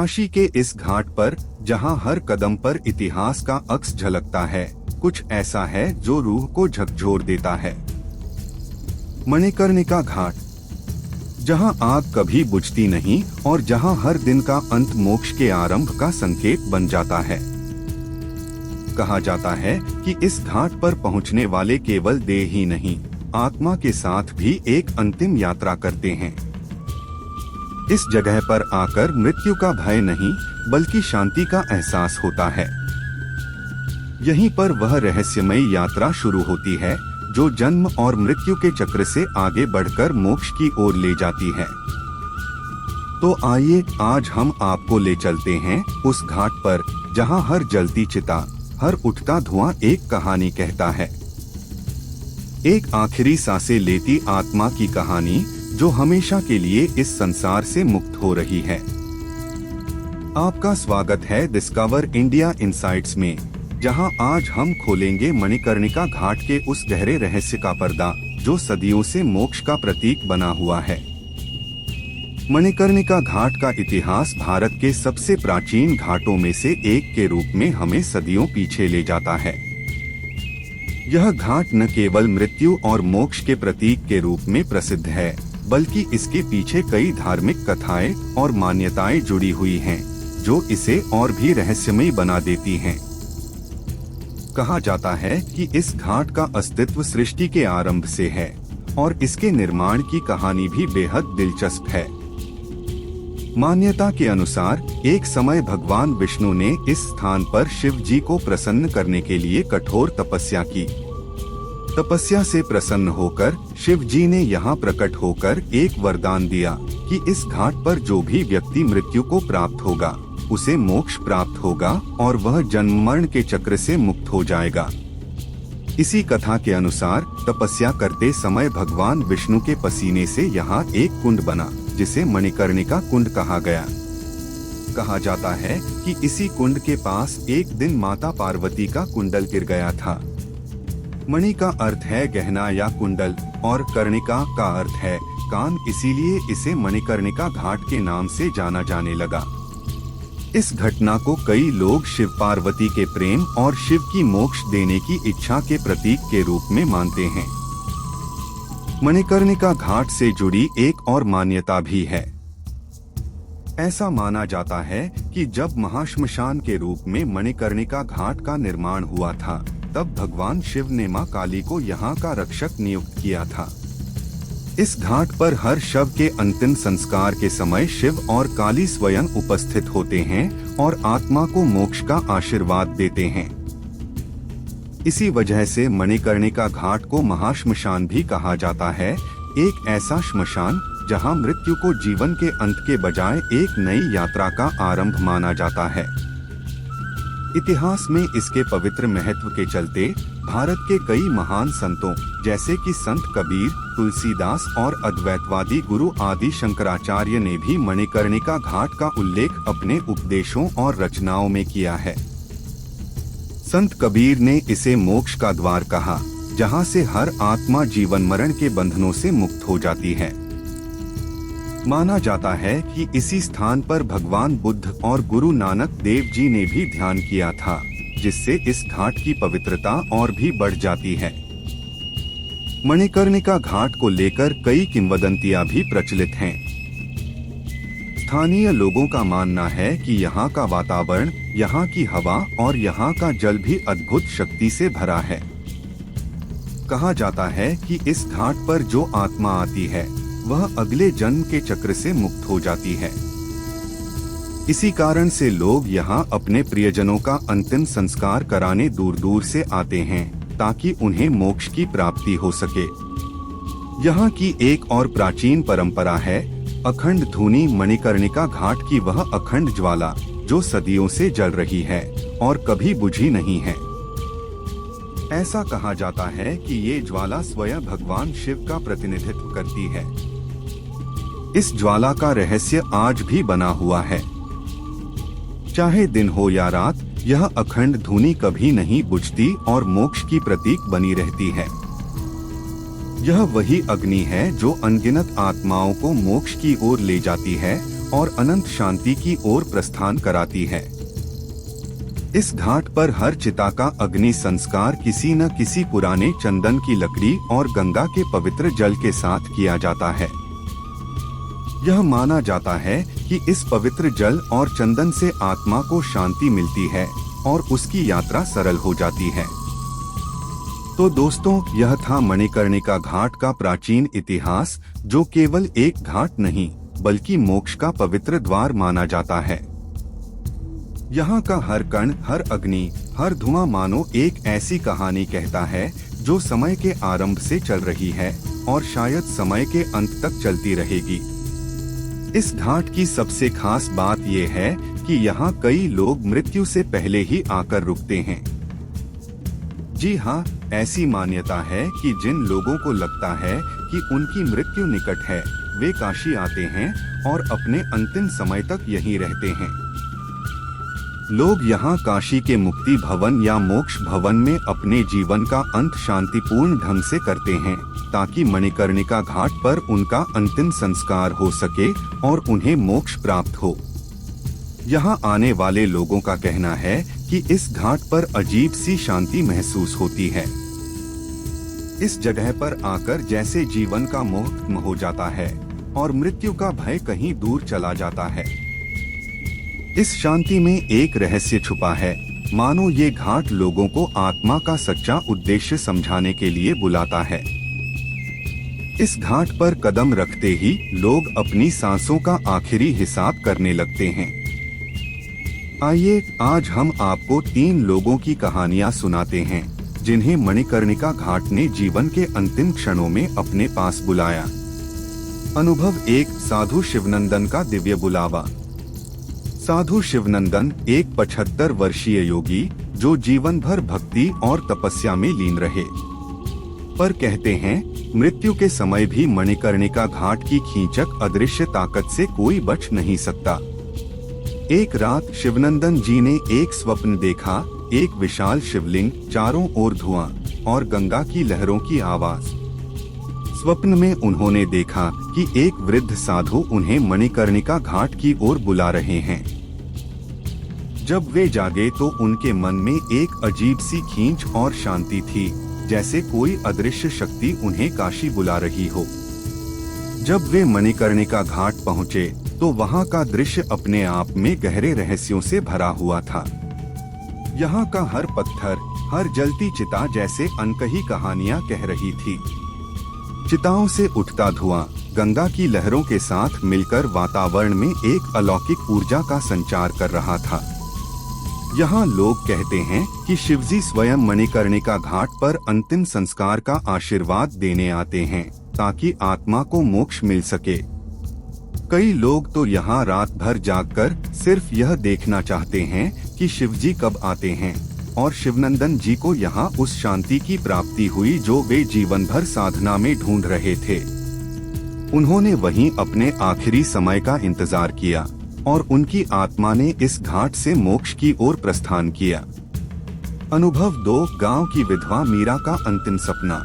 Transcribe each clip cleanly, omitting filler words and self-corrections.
काशी के इस घाट पर, जहां हर कदम पर इतिहास का अक्स झलकता है, कुछ ऐसा है जो रूह को झकझोर देता है। मणिकर्णिका घाट, जहां आग कभी बुझती नहीं और जहां हर दिन का अंत मोक्ष के आरंभ का संकेत बन जाता है। कहा जाता है कि इस घाट पर पहुंचने वाले केवल देह ही नहीं, आत्मा के साथ भी एक अंतिम यात्रा करते हैं। इस जगह पर आकर मृत्यु का भय नहीं, बल्कि शांति का एहसास होता है। यहीं पर वह रहस्यमयी यात्रा शुरू होती है जो जन्म और मृत्यु के चक्र से आगे बढ़कर मोक्ष की ओर ले जाती है। तो आइए आज हम आपको ले चलते हैं उस घाट पर जहां हर जलती चिता, हर उठता धुआं एक कहानी कहता है। एक आखिरी सांसें लेती आत्मा की कहानी जो हमेशा के लिए इस संसार से मुक्त हो रही है। आपका स्वागत है डिस्कवर इंडिया इनसाइट्स में, जहां आज हम खोलेंगे मणिकर्णिका घाट के उस गहरे रहस्य का पर्दा जो सदियों से मोक्ष का प्रतीक बना हुआ है। मणिकर्णिका घाट का इतिहास भारत के सबसे प्राचीन घाटों में से एक के रूप में हमें सदियों पीछे ले जाता है। यह घाट न केवल मृत्यु और मोक्ष के प्रतीक के रूप में प्रसिद्ध है, बल्कि इसके पीछे कई धार्मिक कथाएं और मान्यताएं जुड़ी हुई हैं, जो इसे और भी रहस्यमयी बना देती हैं। कहा जाता है कि इस घाट का अस्तित्व सृष्टि के आरंभ से है और इसके निर्माण की कहानी भी बेहद दिलचस्प है। मान्यता के अनुसार एक समय भगवान विष्णु ने इस स्थान पर शिव जी को प्रसन्न करने के लिए कठोर तपस्या की। तपस्या से प्रसन्न होकर शिव जी ने यहाँ प्रकट होकर एक वरदान दिया कि इस घाट पर जो भी व्यक्ति मृत्यु को प्राप्त होगा उसे मोक्ष प्राप्त होगा और वह जन्म मरण के चक्र से मुक्त हो जाएगा। इसी कथा के अनुसार तपस्या करते समय भगवान विष्णु के पसीने से यहाँ एक कुंड बना, जिसे मणिकर्णिका कुंड कहा गया। कहा जाता है कि इसी कुंड के पास एक दिन माता पार्वती का कुंडल गिर गया था। मणि का अर्थ है गहना या कुंडल और कर्णिका का अर्थ है कान, इसीलिए इसे मणिकर्णिका घाट के नाम से जाना जाने लगा। इस घटना को कई लोग शिव पार्वती के प्रेम और शिव की मोक्ष देने की इच्छा के प्रतीक के रूप में मानते हैं। मणिकर्णिका घाट से जुड़ी एक और मान्यता भी है। ऐसा माना जाता है कि जब महाश्मशान के रूप में मणिकर्णिका घाट का निर्माण हुआ था, तब भगवान शिव ने मां काली को यहाँ का रक्षक नियुक्त किया था। इस घाट पर हर शव के अंतिम संस्कार के समय शिव और काली स्वयं उपस्थित होते हैं और आत्मा को मोक्ष का आशीर्वाद देते हैं। इसी वजह से मणिकर्णिका घाट को महाश्मशान भी कहा जाता है, एक ऐसा श्मशान जहां मृत्यु को जीवन के अंत के बजाय एक नई यात्रा का आरंभ माना जाता है। इतिहास में इसके पवित्र महत्व के चलते भारत के कई महान संतों जैसे कि संत कबीर, तुलसीदास और अद्वैतवादी गुरु आदि शंकराचार्य ने भी मणिकर्णिका घाट का उल्लेख अपने उपदेशों और रचनाओं में किया है। संत कबीर ने इसे मोक्ष का द्वार कहा, जहां से हर आत्मा जीवन मरण के बंधनों से मुक्त हो जाती है। माना जाता है कि इसी स्थान पर भगवान बुद्ध और गुरु नानक देव जी ने भी ध्यान किया था, जिससे इस घाट की पवित्रता और भी बढ़ जाती है। मणिकर्णिका घाट को लेकर कई किंवदंतियां भी प्रचलित हैं। स्थानीय लोगों का मानना है कि यहाँ का वातावरण, यहाँ की हवा और यहाँ का जल भी अद्भुत शक्ति से भरा है। कहा जाता है कि इस घाट पर जो आत्मा आती है वह अगले जन्म के चक्र से मुक्त हो जाती है। इसी कारण से लोग यहाँ अपने प्रियजनों का अंतिम संस्कार कराने दूर दूर से आते हैं, ताकि उन्हें मोक्ष की प्राप्ति हो सके। यहाँ की एक और प्राचीन परंपरा है अखंड धूनी। मणिकर्णिका घाट की वह अखंड ज्वाला जो सदियों से जल रही है और कभी बुझी नहीं है। ऐसा कहा जाता है कि ये ज्वाला स्वयं भगवान शिव का प्रतिनिधित्व करती है। इस ज्वाला का रहस्य आज भी बना हुआ है। चाहे दिन हो या रात, यह अखंड धूनी कभी नहीं बुझती और मोक्ष की प्रतीक बनी रहती है। यह वही अग्नि है जो अनगिनत आत्माओं को मोक्ष की ओर ले जाती है और अनंत शांति की ओर प्रस्थान कराती है। इस घाट पर हर चिता का अग्नि संस्कार किसी न किसी पुराने चंदन की लकड़ी और गंगा के पवित्र जल के साथ किया जाता है। यह माना जाता है कि इस पवित्र जल और चंदन से आत्मा को शांति मिलती है और उसकी यात्रा सरल हो जाती है। तो दोस्तों, यह था मणिकर्णिका घाट का प्राचीन इतिहास, जो केवल एक घाट नहीं बल्कि मोक्ष का पवित्र द्वार माना जाता है। यहाँ का हर कण, हर अग्नि, हर धुआं मानो एक ऐसी कहानी कहता है जो समय के आरंभ से चल रही है और शायद समय के अंत तक चलती रहेगी। इस घाट की सबसे खास बात यह है कि यहाँ कई लोग मृत्यु से पहले ही आकर रुकते हैं। जी हाँ, ऐसी मान्यता है कि जिन लोगों को लगता है कि उनकी मृत्यु निकट है, वे काशी आते हैं और अपने अंतिम समय तक यहीं रहते हैं। लोग यहाँ काशी के मुक्ति भवन या मोक्ष भवन में अपने जीवन का अंत शांतिपूर्ण ढंग से करते हैं, ताकि मणिकर्णिका घाट पर उनका अंतिम संस्कार हो सके और उन्हें मोक्ष प्राप्त हो। यहाँ आने वाले लोगों का कहना है कि इस घाट पर अजीब सी शांति महसूस होती है। इस जगह पर आकर जैसे जीवन का मोह खत्म हो जाता है और मृत्यु का भय कहीं दूर चला जाता है। इस शांति में एक रहस्य छुपा है, मानो ये घाट लोगों को आत्मा का सच्चा उद्देश्य समझाने के लिए बुलाता है। इस घाट पर कदम रखते ही लोग अपनी सांसों का आखिरी हिसाब करने लगते हैं। आइए, आज हम आपको 3 लोगों की कहानियां सुनाते हैं, जिन्हें मणिकर्णिका घाट ने जीवन के अंतिम क्षणों में अपने पास बुलाया। अनुभव 1, साधु शिवनंदन का दिव्य बुलावा। साधु शिवनंदन एक 75 वर्षीय योगी, जो जीवन भर भक्ति और तपस्या में लीन रहे, पर कहते हैं मृत्यु के समय भी मणिकर्णिका घाट की खींचक अदृश्य ताकत से कोई बच नहीं सकता। एक रात शिवनंदन जी ने एक स्वप्न देखा, एक विशाल शिवलिंग, चारों ओर धुआं और गंगा की लहरों की आवाज। स्वप्न में उन्होंने देखा कि एक वृद्ध साधु उन्हें मणिकर्णिका घाट की ओर बुला रहे हैं। जब वे जागे तो उनके मन में एक अजीब सी खींच और शांति थी, जैसे कोई अदृश्य शक्ति उन्हें काशी बुला रही हो। जब वे मणिकर्णिका घाट पहुँचे तो वहाँ का दृश्य अपने आप में गहरे रहस्यों से भरा हुआ था। यहाँ का हर पत्थर, हर जलती चिता जैसे अनकही कहानियाँ कह रही थी। चिताओं से उठता धुआं गंगा की लहरों के साथ मिलकर वातावरण में एक अलौकिक ऊर्जा का संचार कर रहा था। यहाँ लोग कहते हैं कि शिवजी स्वयं मणिकर्णिका घाट पर अंतिम संस्कार का आशीर्वाद देने आते हैं, ताकि आत्मा को मोक्ष मिल सके। कई लोग तो यहाँ रात भर जागकर सिर्फ यह देखना चाहते हैं कि शिवजी कब आते हैं, और शिवनंदन जी को यहाँ उस शांति की प्राप्ति हुई जो वे जीवन भर साधना में ढूंढ रहे थे। उन्होंने वहीं अपने आखिरी समय का इंतजार किया और उनकी आत्मा ने इस घाट से मोक्ष की ओर प्रस्थान किया। अनुभव 2, गांव की विधवा मीरा का अंतिम सपना।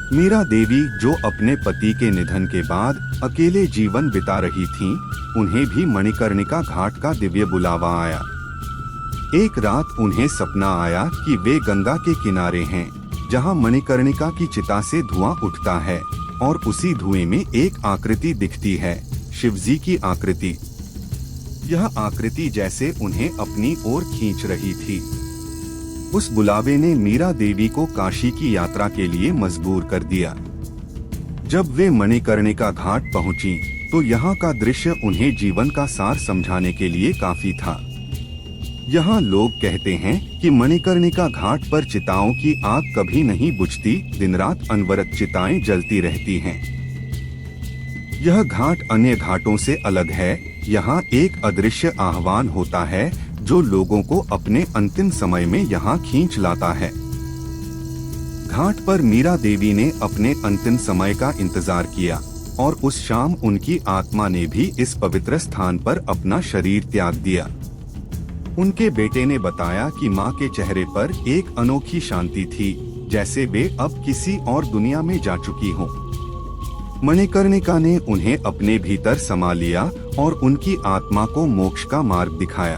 मीरा देवी, जो अपने पति के निधन के बाद अकेले जीवन बिता रही थीं, उन्हें भी मणिकर्णिका घाट का दिव्य बुलावा आया। एक रात उन्हें सपना आया कि वे गंगा के किनारे हैं, जहां मणिकर्णिका की चिता से धुआं उठता है और उसी धुएं में एक आकृति दिखती है, शिवजी की आकृति। यह आकृति जैसे उन्हें अपनी ओर खींच रही थी। उस बुलावे ने मीरा देवी को काशी की यात्रा के लिए मजबूर कर दिया। जब वे मणिकर्णिका घाट पहुंची, तो यहाँ का दृश्य उन्हें जीवन का सार समझाने के लिए काफी था। यहाँ लोग कहते हैं कि मणिकर्णिका घाट पर चिताओं की आग कभी नहीं बुझती, दिन रात अनवरत चिताएं जलती रहती हैं। यह घाट अन्य घाटों से अलग है। यहाँ एक अदृश्य आह्वान होता है जो लोगों को अपने अंतिम समय में यहाँ खींच लाता है। घाट पर मीरा देवी ने अपने अंतिम समय का इंतजार किया और उस शाम उनकी आत्मा ने भी इस पवित्र स्थान पर अपना शरीर त्याग दिया। उनके बेटे ने बताया कि माँ के चेहरे पर एक अनोखी शांति थी, जैसे वे अब किसी और दुनिया में जा चुकी हों। मणिकर्णिका ने उन्हें अपने भीतर समा लिया और उनकी आत्मा को मोक्ष का मार्ग दिखाया।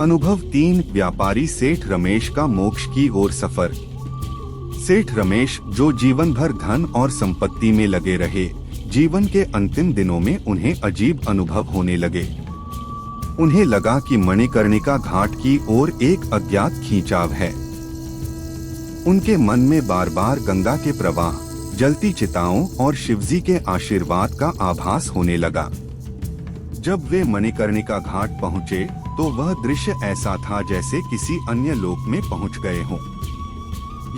अनुभव 3, व्यापारी सेठ रमेश का मोक्ष की ओर सफर। सेठ रमेश, जो जीवन भर धन और संपत्ति में लगे रहे, जीवन के अंतिम दिनों में उन्हें अजीब अनुभव होने लगे। उन्हें लगा कि मणिकर्णिका घाट की ओर एक अज्ञात खींचाव है। उनके मन में बार बार गंगा के प्रवाह, जलती चिताओं और शिवजी के आशीर्वाद का आभास होने लगा। जब वे मणिकर्णिका घाट पहुँचे तो वह दृश्य ऐसा था जैसे किसी अन्य लोक में पहुँच गए हों।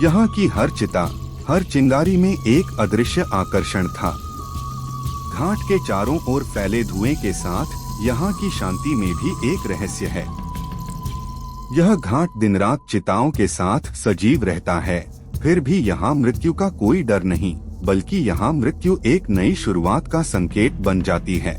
यहाँ की हर चिता, हर चिंगारी में एक अदृश्य आकर्षण था। घाट के चारों ओर फैले धुएं के साथ यहाँ की शांति में भी एक रहस्य है। यह घाट दिन रात चिताओं के साथ सजीव रहता है, फिर भी यहाँ मृत्यु का कोई डर नहीं, बल्कि यहाँ मृत्यु एक नई शुरुआत का संकेत बन जाती है।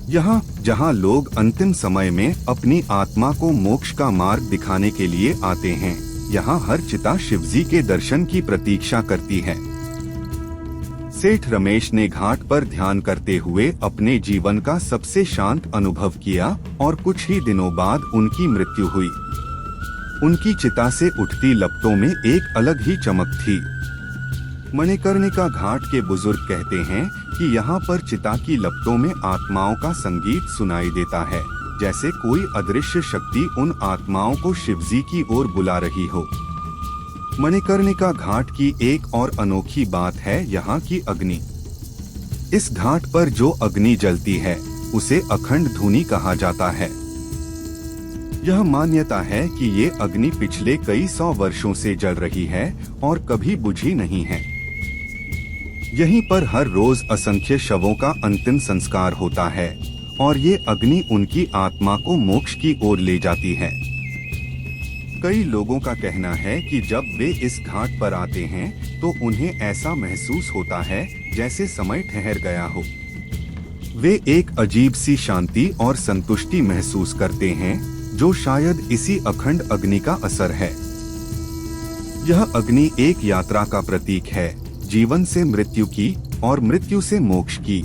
यहाँ जहाँ लोग अंतिम समय में अपनी आत्मा को मोक्ष का मार्ग दिखाने के लिए आते हैं, यहाँ हर चिता शिवजी के दर्शन की प्रतीक्षा करती है। सेठ रमेश ने घाट पर ध्यान करते हुए अपने जीवन का सबसे शांत अनुभव किया और कुछ ही दिनों बाद उनकी मृत्यु हुई। उनकी चिता से उठती लपटों में एक अलग ही चमक थी। मणिकर्णिका घाट के बुजुर्ग कहते हैं कि यहाँ पर चिता की लपटों में आत्माओं का संगीत सुनाई देता है, जैसे कोई अदृश्य शक्ति उन आत्माओं को शिवजी की ओर बुला रही हो। मणिकर्णिका घाट की एक और अनोखी बात है यहाँ की अग्नि। इस घाट पर जो अग्नि जलती है उसे अखंड धूनी कहा जाता है। यह मान्यता है कि ये अग्नि पिछले कई सौ वर्षों से जल रही है और कभी बुझी नहीं है। यहीं पर हर रोज असंख्य शवों का अंतिम संस्कार होता है और ये अग्नि उनकी आत्मा को मोक्ष की ओर ले जाती है। कई लोगों का कहना है कि जब वे इस घाट पर आते हैं तो उन्हें ऐसा महसूस होता है जैसे समय ठहर गया हो। वे एक अजीब सी शांति और संतुष्टि महसूस करते हैं, जो शायद इसी अखंड अग्नि का असर है। यह अग्नि एक यात्रा का प्रतीक है, जीवन से मृत्यु की और मृत्यु से मोक्ष की।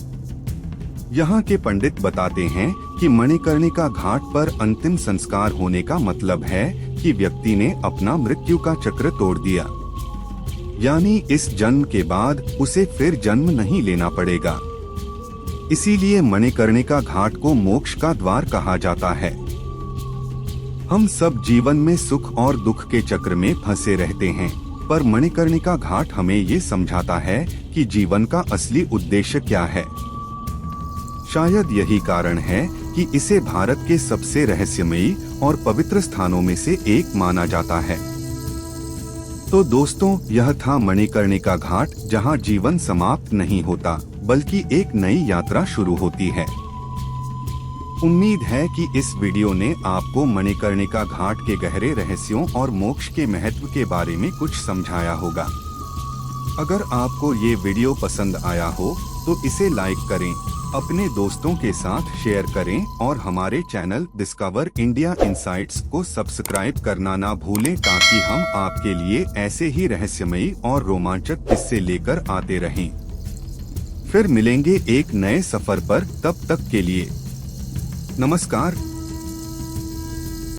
यहाँ के पंडित बताते हैं कि मणिकर्णिका घाट पर अंतिम संस्कार होने का मतलब है कि व्यक्ति ने अपना मृत्यु का चक्र तोड़ दिया, यानी इस जन्म के बाद उसे फिर जन्म नहीं लेना पड़ेगा। इसीलिए मणिकर्णिका घाट को मोक्ष का द्वार कहा जाता है। हम सब जीवन में सुख और दुख के चक्र में फंसे रहते हैं, पर मणिकर्णिका घाट हमें ये समझाता है कि जीवन का असली उद्देश्य क्या है। शायद यही कारण है कि इसे भारत के सबसे रहस्यमयी और पवित्र स्थानों में से एक माना जाता है। तो दोस्तों, यह था मणिकर्णिका घाट, जहां जीवन समाप्त नहीं होता बल्कि एक नई यात्रा शुरू होती है। उम्मीद है कि इस वीडियो ने आपको मणिकर्णिका घाट के गहरे रहस्यों और मोक्ष के महत्व के बारे में कुछ समझाया होगा। अगर आपको ये वीडियो पसंद आया हो तो इसे लाइक करें, अपने दोस्तों के साथ शेयर करें और हमारे चैनल डिस्कवर इंडिया इनसाइट्स को सब्सक्राइब करना ना भूलें, ताकि हम आपके लिए ऐसे ही रहस्यमयी और रोमांचक किस्से लेकर आते रहें। फिर मिलेंगे एक नए सफर पर, तब तक के लिए नमस्कार।